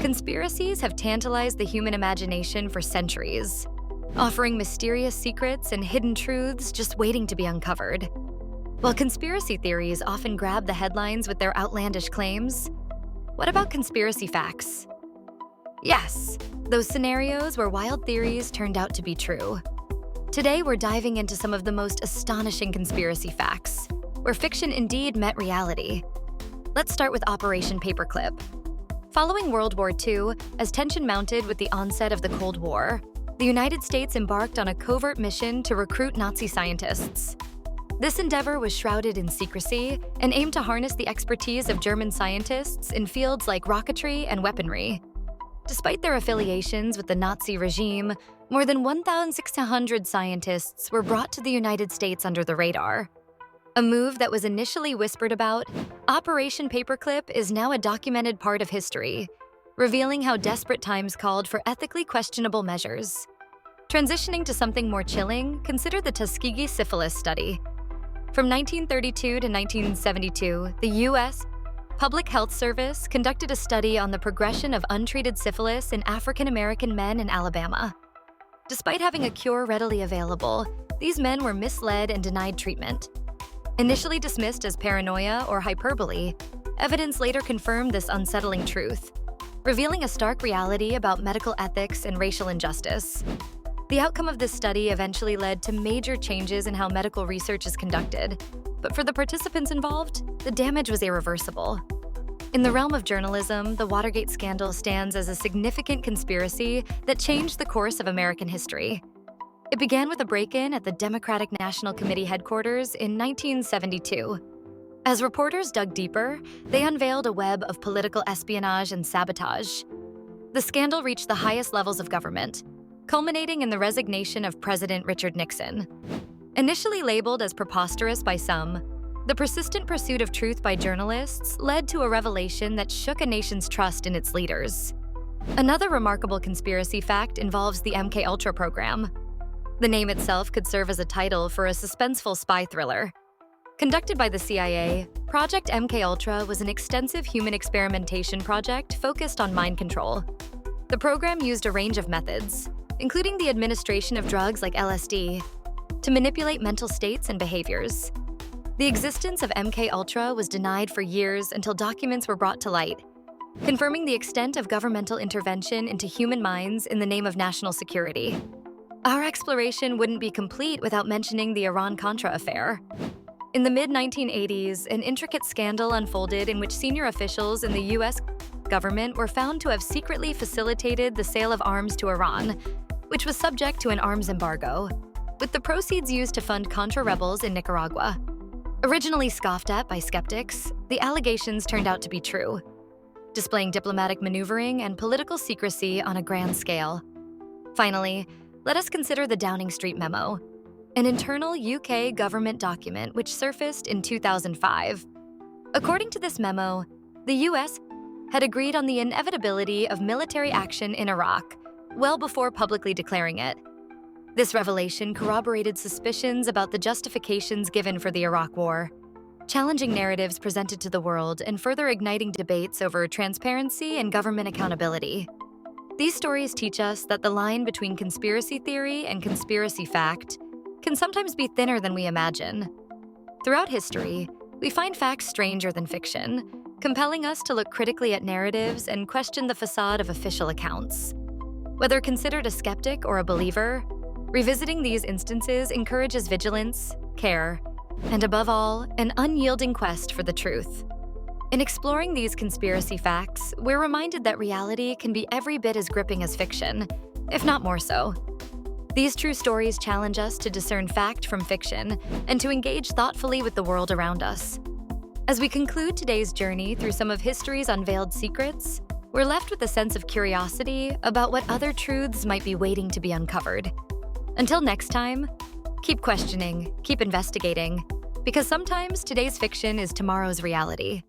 Conspiracies have tantalized the human imagination for centuries, offering mysterious secrets and hidden truths just waiting to be uncovered. While conspiracy theories often grab the headlines with their outlandish claims, what about conspiracy facts? Yes, those scenarios where wild theories turned out to be true. Today, we're diving into some of the most astonishing conspiracy facts, where fiction indeed met reality. Let's start with Operation Paperclip. Following World War II, as tension mounted with the onset of the Cold War, the United States embarked on a covert mission to recruit Nazi scientists. This endeavor was shrouded in secrecy and aimed to harness the expertise of German scientists in fields like rocketry and weaponry. Despite their affiliations with the Nazi regime, more than 1,600 scientists were brought to the United States under the radar. A move that was initially whispered about, Operation Paperclip is now a documented part of history, revealing how desperate times called for ethically questionable measures. Transitioning to something more chilling, consider the Tuskegee syphilis study. From 1932 to 1972, the U.S. Public Health Service conducted a study on the progression of untreated syphilis in African American men in Alabama. Despite having a cure readily available, these men were misled and denied treatment. Initially dismissed as paranoia or hyperbole, evidence later confirmed this unsettling truth, revealing a stark reality about medical ethics and racial injustice. The outcome of this study eventually led to major changes in how medical research is conducted, but for the participants involved, the damage was irreversible. In the realm of journalism, the Watergate scandal stands as a significant conspiracy that changed the course of American history. It began with a break-in at the Democratic National Committee headquarters in 1972. As reporters dug deeper, they unveiled a web of political espionage and sabotage. The scandal reached the highest levels of government, culminating in the resignation of President Richard Nixon. Initially labeled as preposterous by some, the persistent pursuit of truth by journalists led to a revelation that shook a nation's trust in its leaders. Another remarkable conspiracy fact involves the MKUltra program. The name itself could serve as a title for a suspenseful spy thriller. Conducted by the CIA, Project MKUltra was an extensive human experimentation project focused on mind control. The program used a range of methods, including the administration of drugs like LSD, to manipulate mental states and behaviors. The existence of MKUltra was denied for years until documents were brought to light, confirming the extent of governmental intervention into human minds in the name of national security. Our exploration wouldn't be complete without mentioning the Iran-Contra affair. In the mid-1980s, an intricate scandal unfolded in which senior officials in the U.S. government were found to have secretly facilitated the sale of arms to Iran, which was subject to an arms embargo, with the proceeds used to fund Contra rebels in Nicaragua. Originally scoffed at by skeptics, the allegations turned out to be true, displaying diplomatic maneuvering and political secrecy on a grand scale. Finally, let us consider the Downing Street Memo, an internal UK government document which surfaced in 2005. According to this memo, the US had agreed on the inevitability of military action in Iraq, well before publicly declaring it. This revelation corroborated suspicions about the justifications given for the Iraq War, challenging narratives presented to the world and further igniting debates over transparency and government accountability. These stories teach us that the line between conspiracy theory and conspiracy fact can sometimes be thinner than we imagine. Throughout history, we find facts stranger than fiction, compelling us to look critically at narratives and question the facade of official accounts. Whether considered a skeptic or a believer, revisiting these instances encourages vigilance, care, and above all, an unyielding quest for the truth. In exploring these conspiracy facts, we're reminded that reality can be every bit as gripping as fiction, if not more so. These true stories challenge us to discern fact from fiction and to engage thoughtfully with the world around us. As we conclude today's journey through some of history's unveiled secrets, we're left with a sense of curiosity about what other truths might be waiting to be uncovered. Until next time, keep questioning, keep investigating, because sometimes today's fiction is tomorrow's reality.